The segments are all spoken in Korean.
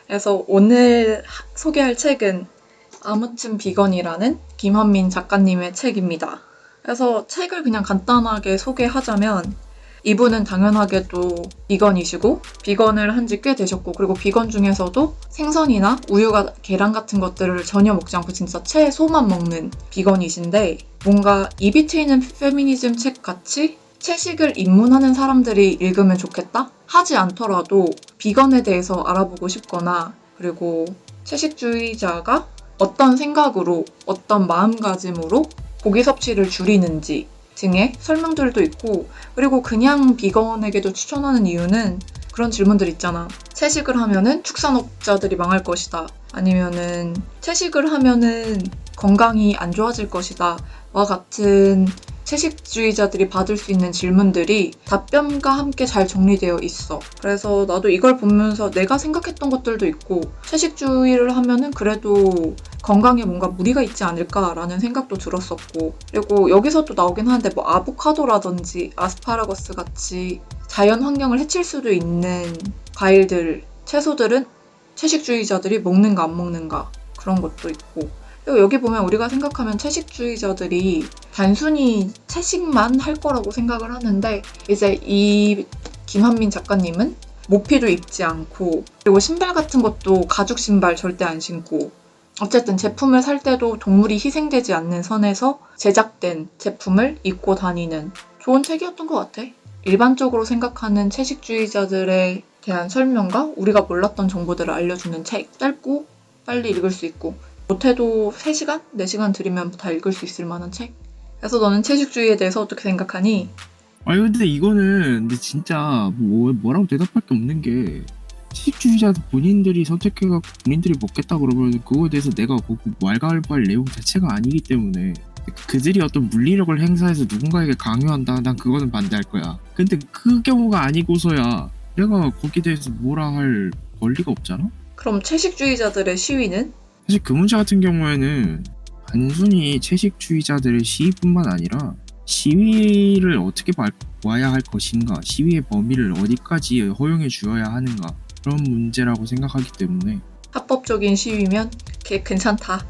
그래서 오늘 소개할 책은 아무튼 비건이라는 김한민 작가님의 책입니다. 그래서 책을 그냥 간단하게 소개하자면 이분은 당연하게도 비건이시고 비건을 한지 꽤 되셨고 그리고 비건 중에서도 생선이나 우유가 계란 같은 것들을 전혀 먹지 않고 진짜 채소만 먹는 비건이신데 뭔가 입이 트이는 페미니즘 책 같이 채식을 입문하는 사람들이 읽으면 좋겠다? 하지 않더라도 비건에 대해서 알아보고 싶거나 그리고 채식주의자가 어떤 생각으로 어떤 마음가짐으로 고기 섭취를 줄이는지 등의 설명들도 있고 그리고 그냥 비건에게도 추천하는 이유는 그런 질문들 있잖아. 채식을 하면은 축산업자들이 망할 것이다. 아니면은 채식을 하면은 건강이 안 좋아질 것이다. 와 같은 채식주의자들이 받을 수 있는 질문들이 답변과 함께 잘 정리되어 있어. 그래서 나도 이걸 보면서 내가 생각했던 것들도 있고 채식주의를 하면은 그래도 건강에 뭔가 무리가 있지 않을까라는 생각도 들었었고 그리고 여기서 또 나오긴 하는데 뭐 아보카도라든지 아스파라거스 같이 자연 환경을 해칠 수도 있는 과일들, 채소들은 채식주의자들이 먹는가 안 먹는가 그런 것도 있고 그리고 여기 보면 우리가 생각하면 채식주의자들이 단순히 채식만 할 거라고 생각을 하는데 이제 이 김한민 작가님은 모피도 입지 않고 그리고 신발 같은 것도 가죽 신발 절대 안 신고 어쨌든 제품을 살 때도 동물이 희생되지 않는 선에서 제작된 제품을 입고 다니는 좋은 책이었던 것 같아. 일반적으로 생각하는 채식주의자들에 대한 설명과 우리가 몰랐던 정보들을 알려주는 책. 짧고 빨리 읽을 수 있고 못해도 3시간? 4시간 들이면 다 읽을 수 있을 만한 책. 그래서 너는 채식주의에 대해서 어떻게 생각하니? 아니 근데 이거는 근데 진짜 뭐라고 대답할 게 없는 게 채식주의자들 본인들이 선택해갖고 본인들이 먹겠다 그러면 그거에 대해서 내가 왈가왈부할 내용 자체가 아니기 때문에 그들이 어떤 물리력을 행사해서 누군가에게 강요한다 난 그거는 반대할 거야. 근데 그 경우가 아니고서야 내가 거기에 대해서 뭐라 할 권리가 없잖아? 그럼 채식주의자들의 시위는? 사실 그 문제 같은 경우에는 단순히 채식주의자들의 시위뿐만 아니라 시위를 어떻게 와야 할 것인가, 시위의 범위를 어디까지 허용해 주어야 하는가 그런 문제라고 생각하기 때문에 합법적인 시위면 괜찮다.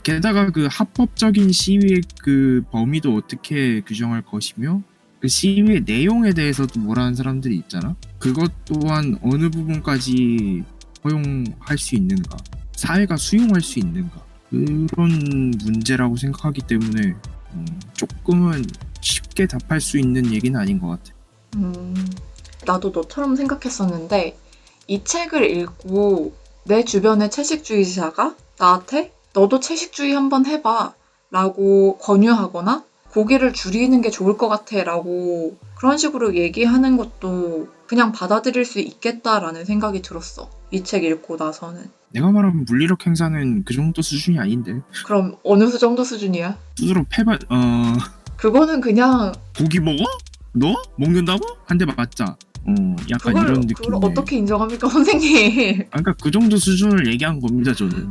게다가 그 합법적인 시위의 그 범위도 어떻게 규정할 것이며 그 시위의 내용에 대해서도 뭐라는 사람들이 있잖아. 그것 또한 어느 부분까지 허용할 수 있는가, 사회가 수용할 수 있는가 그런 문제라고 생각하기 때문에 조금은 쉽게 답할 수 있는 얘기는 아닌 것 같아. 나도 너처럼 생각했었는데 이 책을 읽고 내 주변의 채식주의자가 나한테 너도 채식주의 한번 해봐 라고 권유하거나 고기를 줄이는 게 좋을 것 같아 라고 그런 식으로 얘기하는 것도 그냥 받아들일 수 있겠다라는 생각이 들었어. 이 책 읽고 나서는. 내가 말하는 물리력 행사는 그 정도 수준이 아닌데 그럼 어느 정도 수준이야? 스스로 그거는 그냥 고기 먹어? 너? 먹는다고? 한 대 맞자. 약간 이런 느낌. 그걸 어떻게 인정합니까, 선생님? 그러니까 그 정도 수준을 얘기한 겁니다, 저는.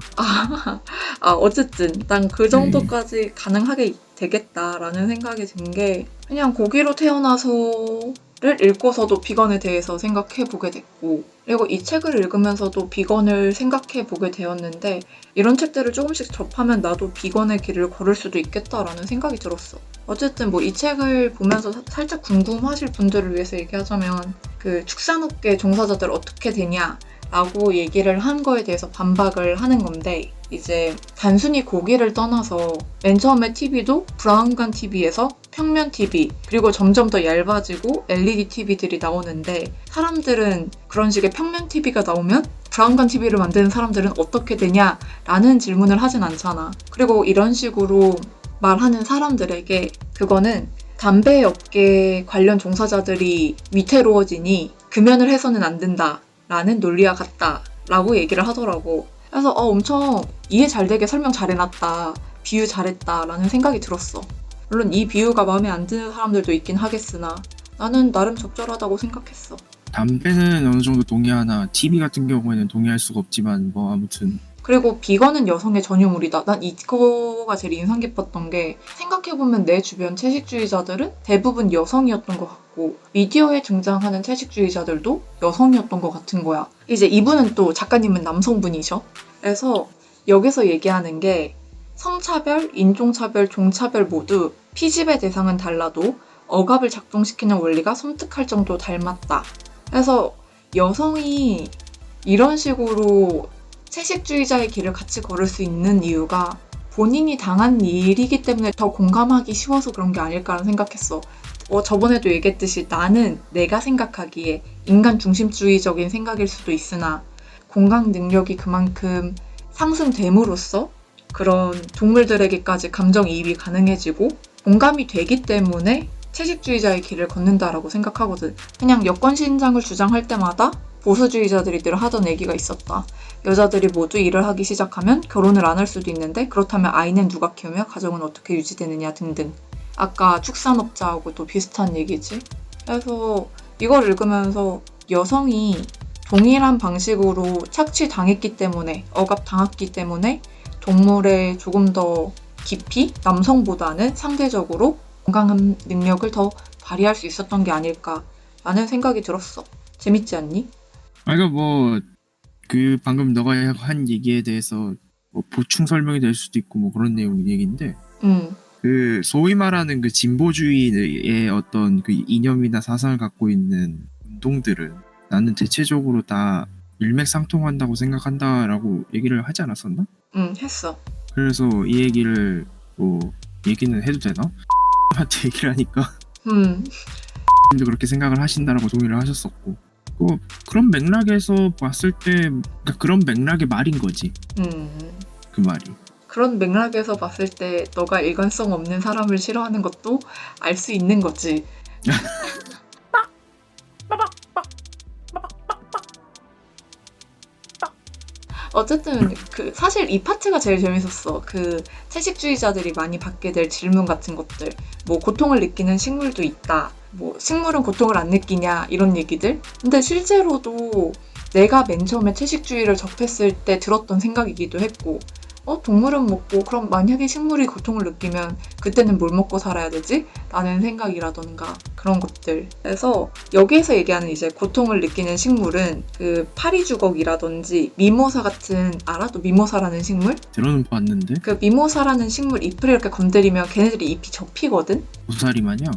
어쨌든 난 그 정도까지 가능하게 되겠다라는 생각이 든 게 그냥 고기로 태어나서를 읽고서도 비건에 대해서 생각해 보게 됐고 그리고 이 책을 읽으면서도 비건을 생각해 보게 되었는데 이런 책들을 조금씩 접하면 나도 비건의 길을 걸을 수도 있겠다라는 생각이 들었어. 어쨌든 뭐 이 책을 보면서 살짝 궁금하실 분들을 위해서 얘기하자면 그 축산업계 종사자들 어떻게 되냐 라고 얘기를 한 거에 대해서 반박을 하는 건데 이제 단순히 고기를 떠나서 맨 처음에 TV도 브라운관 TV에서 평면 TV 그리고 점점 더 얇아지고 LED TV들이 나오는데 사람들은 그런 식의 평면 TV가 나오면 브라운관 TV를 만드는 사람들은 어떻게 되냐라는 질문을 하진 않잖아. 그리고 이런 식으로 말하는 사람들에게 그거는 담배업계 관련 종사자들이 위태로워지니 금연을 해서는 안 된다 라는 논리와 같다 라고 얘기를 하더라고. 그래서 엄청 이해 잘 되게 설명 잘 해놨다, 비유 잘했다 라는 생각이 들었어. 물론 이 비유가 마음에 안 드는 사람들도 있긴 하겠으나 나는 나름 적절하다고 생각했어. 담배는 어느 정도 동의하나 TV 같은 경우에는 동의할 수가 없지만 뭐 아무튼 그리고 비건은 여성의 전유물이다. 난 이거가 제일 인상 깊었던 게 생각해보면 내 주변 채식주의자들은 대부분 여성이었던 것 같고 미디어에 등장하는 채식주의자들도 여성이었던 것 같은 거야. 이제 이분은 또 작가님은 남성분이셔. 그래서 여기서 얘기하는 게 성차별, 인종차별, 종차별 모두 피집의 대상은 달라도 억압을 작동시키는 원리가 섬뜩할 정도 닮았다. 그래서 여성이 이런 식으로 채식주의자의 길을 같이 걸을 수 있는 이유가 본인이 당한 일이기 때문에 더 공감하기 쉬워서 그런 게 아닐까라는 생각했어. 저번에도 얘기했듯이 나는 내가 생각하기에 인간 중심주의적인 생각일 수도 있으나 공감 능력이 그만큼 상승됨으로써 그런 동물들에게까지 감정이입이 가능해지고 공감이 되기 때문에 채식주의자의 길을 걷는다라고 생각하거든. 그냥 여권신장을 주장할 때마다 보수주의자들이 늘 하던 얘기가 있었다. 여자들이 모두 일을 하기 시작하면 결혼을 안 할 수도 있는데 그렇다면 아이는 누가 키우며 가정은 어떻게 유지되느냐 등등. 아까 축산업자하고도 비슷한 얘기지. 그래서 이걸 읽으면서 여성이 동일한 방식으로 착취당했기 때문에 억압당했기 때문에 동물에 조금 더 깊이 남성보다는 상대적으로 공감 능력을 더 발휘할 수 있었던 게 아닐까라는 생각이 들었어. 재밌지 않니? 그러니까 뭐 그 방금 너가 한 얘기에 대해서 뭐 보충 설명이 될 수도 있고 뭐 그런 내용 얘기인데 그 소위 말하는 그 진보주의의 어떤 그 이념이나 사상을 갖고 있는 운동들은 나는 대체적으로 다 일맥상통한다고 생각한다라고 얘기를 하지 않았었나? 했어. 그래서 이 얘기를 뭐 얘기는 해도 되나? 한테 얘기를 하니까 님도 그렇게 생각을 하신다라고 동의를 하셨었고 그런 맥락에서 봤을 때 그러니까 그런 맥락의 말인 거지. 그 말이. 그런 맥락에서 봤을 때 너가 일관성 없는 사람을 싫어하는 것도 알 수 있는 거지. 어쨌든 사실 이 파트가 제일 재밌었어. 채식주의자들이 많이 받게 될 질문 같은 것들. 뭐 고통을 느끼는 식물도 있다. 뭐 식물은 고통을 안 느끼냐 이런 얘기들. 근데 실제로도 내가 맨 처음에 채식주의를 접했을 때 들었던 생각이기도 했고 동물은 먹고 그럼 만약에 식물이 고통을 느끼면 그때는 뭘 먹고 살아야 되지? 라는 생각이라던가 그런 것들. 그래서 여기에서 얘기하는 이제 고통을 느끼는 식물은 그 파리주걱이라든지 미모사 같은 알아? 또 미모사라는 식물? 들어는 봤는데 그 미모사라는 식물 잎을 이렇게 건드리면 걔네들이 잎이 접히거든? 고사리 마냥?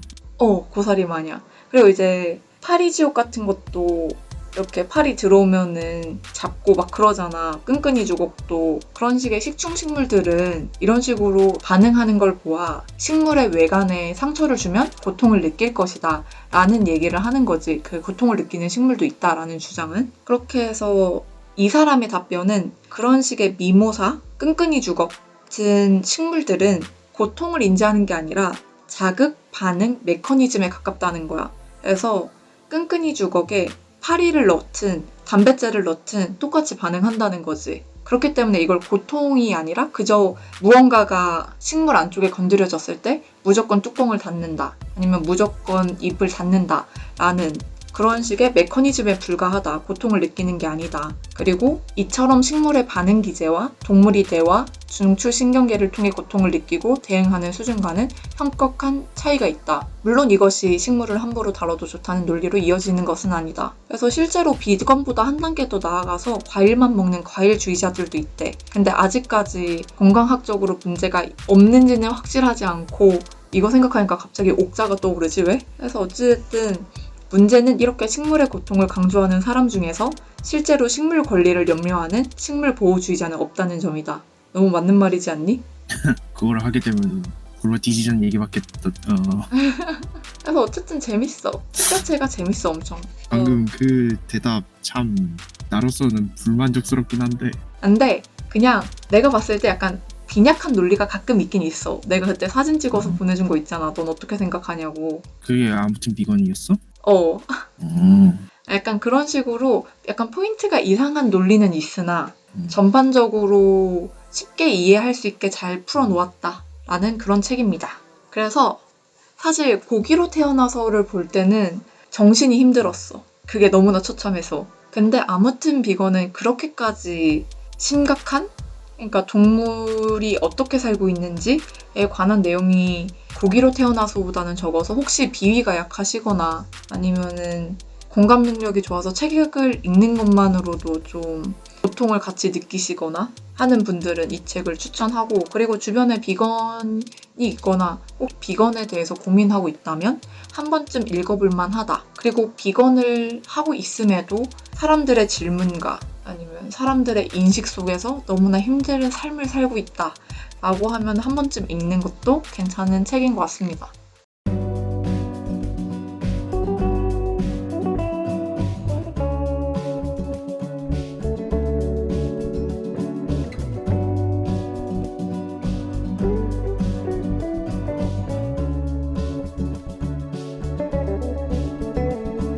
고사리 마냥. 그리고 이제 파리지옥 같은 것도 이렇게 팔이 들어오면은 잡고 막 그러잖아. 끈끈이 주걱도. 그런 식의 식충식물들은 이런 식으로 반응하는 걸 보아 식물의 외관에 상처를 주면 고통을 느낄 것이다 라는 얘기를 하는 거지. 그 고통을 느끼는 식물도 있다라는 주장은. 그렇게 해서 이 사람의 답변은 그런 식의 미모사, 끈끈이 주걱 같은 식물들은 고통을 인지하는 게 아니라 자극, 반응, 메커니즘에 가깝다는 거야. 그래서 끈끈이 주걱에 파리를 넣든 담뱃재를 넣든 똑같이 반응한다는 거지. 그렇기 때문에 이걸 고통이 아니라 그저 무언가가 식물 안쪽에 건드려졌을 때 무조건 뚜껑을 닫는다. 아니면 무조건 잎을 닫는다. 라는 그런 식의 메커니즘에 불과하다. 고통을 느끼는 게 아니다. 그리고 이처럼 식물의 반응 기제와 동물이 대화, 중추신경계를 통해 고통을 느끼고 대응하는 수준과는 현격한 차이가 있다. 물론 이것이 식물을 함부로 다뤄도 좋다는 논리로 이어지는 것은 아니다. 그래서 실제로 비건보다 한 단계 더 나아가서 과일만 먹는 과일주의자들도 있대. 근데 아직까지 건강학적으로 문제가 없는지는 확실하지 않고 이거 생각하니까 갑자기 옥자가 떠오르지 왜? 그래서 어쨌든 문제는 이렇게 식물의 고통을 강조하는 사람 중에서 실제로 식물 권리를 염려하는 식물 보호주의자는 없다는 점이다. 너무 맞는 말이지 않니? 그걸 하게 되면 굴러 뒤지는 얘기밖에 그래서 어쨌든 재밌어. 책 자체가 재밌어 엄청. 방금 그 대답 참 나로서는 불만족스럽긴 한데 근데 그냥 내가 봤을 때 약간 빈약한 논리가 가끔 있긴 있어. 내가 그때 사진 찍어서 보내준 거 있잖아. 넌 어떻게 생각하냐고. 그게 아무튼 비건이었어? 약간 그런 식으로 약간 포인트가 이상한 논리는 있으나 전반적으로 쉽게 이해할 수 있게 잘 풀어놓았다라는 그런 책입니다. 그래서 사실 고기로 태어나서를 볼 때는 정신이 힘들었어. 그게 너무나 처참해서. 근데 아무튼 비건은 그렇게까지 심각한 그러니까 동물이 어떻게 살고 있는지에 관한 내용이 고기로 태어나서보다는 적어서 혹시 비위가 약하시거나 아니면은 공감 능력이 좋아서 책을 읽는 것만으로도 좀 고통을 같이 느끼시거나 하는 분들은 이 책을 추천하고, 그리고 주변에 비건이 있거나 꼭 비건에 대해서 고민하고 있다면 한 번쯤 읽어볼 만하다. 그리고 비건을 하고 있음에도 사람들의 질문과 아니면 사람들의 인식 속에서 너무나 힘든 삶을 살고 있다 라고 하면 한 번쯤 읽는 것도 괜찮은 책인 것 같습니다.